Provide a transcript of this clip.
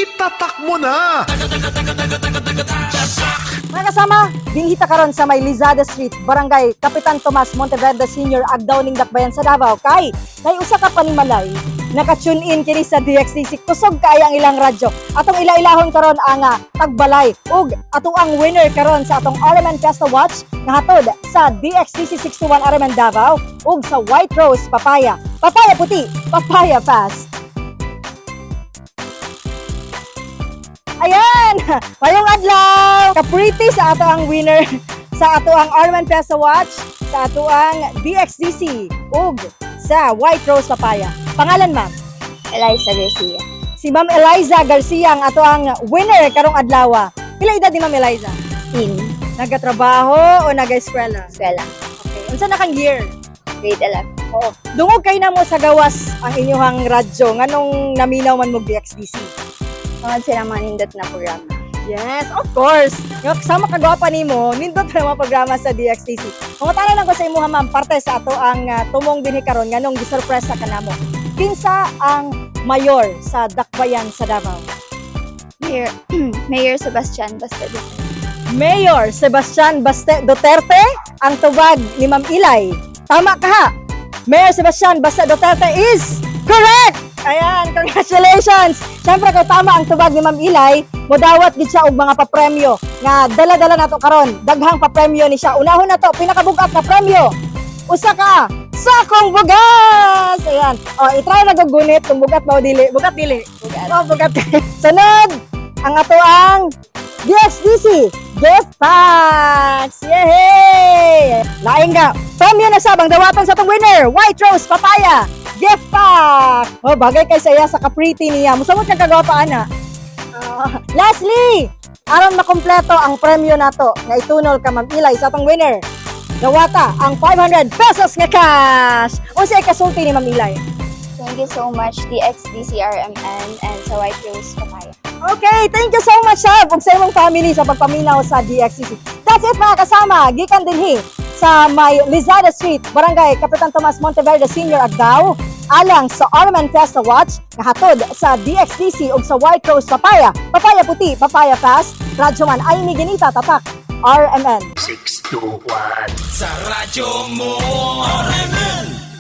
itatak mo na! Mga kasama, binhita karon sa may Lizada Street, Barangay Kapitan Tomas Monteverde Sr. Agdaw ning Dakbayan sa Davao kay usa ka panimalay naka-tune in kini sa DXDC kusog kay ang ilang radyo. Atong ila-ilahon karon ang tagbalay ug ato ang winner karon sa atong Araman Fiesta Watch nga hatod sa DXDC 61 Araman Davao ug sa White Rose Papaya. Papaya puti, papaya fast. Ayan! Mayong adlaw! Kapriti sa ato ang winner sa ato ang Araman Fiesta Watch, sa ato ang DXDC ug sa White Rose Papaya. Pangalan, ma'am? Eliza Garcia. Si Ma'am Eliza Garcia ang ato ang winner karong adlaw. Pila edad ni Ma'am Eliza? In Nagatrabaho o nag-eskwela? Eskwela. Okay. Unsa na kang year? Grade 11. Oo. Dungog kay na mo sa gawas ang inyong radyo nganong naminaw man mo DXDC. Mga silang manindot na programa. Yes, of course. Yung kasama kagwapa nimo, nindot na mga programa sa DXTC. Mangutangan lang ko sa imuha, ma'am, parte sa ato ang tumong binhi karon nganong gisurpresa kanamo. Kinsa ang mayor sa Dakbayan sa Davao? Mayor Sebastian Bastard. Mayor Sebastian Duterte ang tubag ni Ma'am Ilay. Tama ka ha? Mayor Sebastian Duterte is correct! Ayan, congratulations! Siyempre kung tama ang tubag ni Ma'am Ilay, modawat gid siya og mga papremyo nga dala-dala nato karon. Daghang papremyo ni siya. Unahon na to, pinakabugat na premyo. Usa ka sakong bugas. Ayan. O, i-try na gugunit kung bugat ba o dili. Bugat dili. Bugat. O, bugat. Sunod, ang ato ang DXDC gift packs! Yay! Laing ka. Premyo na sabang dawaton sa itong winner, White Rose Papaya gift pack! Oh, bagay kay saya sa kapriti niya. Musamot kang kagwapa, ana. Lastly, aron makompleto ang premyo nato nga itunol ka Ma'am Ilay sa atong winner. Dawata ang 500 pesos nga cash. Unsa ikasulti ni Ma'am Ilay? Thank you so much, DXDC RMN and sa White Rose Papaya. Okay, thank you so much, Sab, ug sa imong family sa pagpaminaw sa DXCC. That's it, mga kasama. Gikan dinhi sa may Lizada Street, Barangay Kapitan Tomas Monteverde Sr. Agdao, alang sa Araman Fiesta Watch, nga hatod sa DXDC ug sa White Rose Papaya. Papaya puti, papaya fast. Radyo man ay ni ginita tatak. RMN. 621 Sa radyo mo, RMN.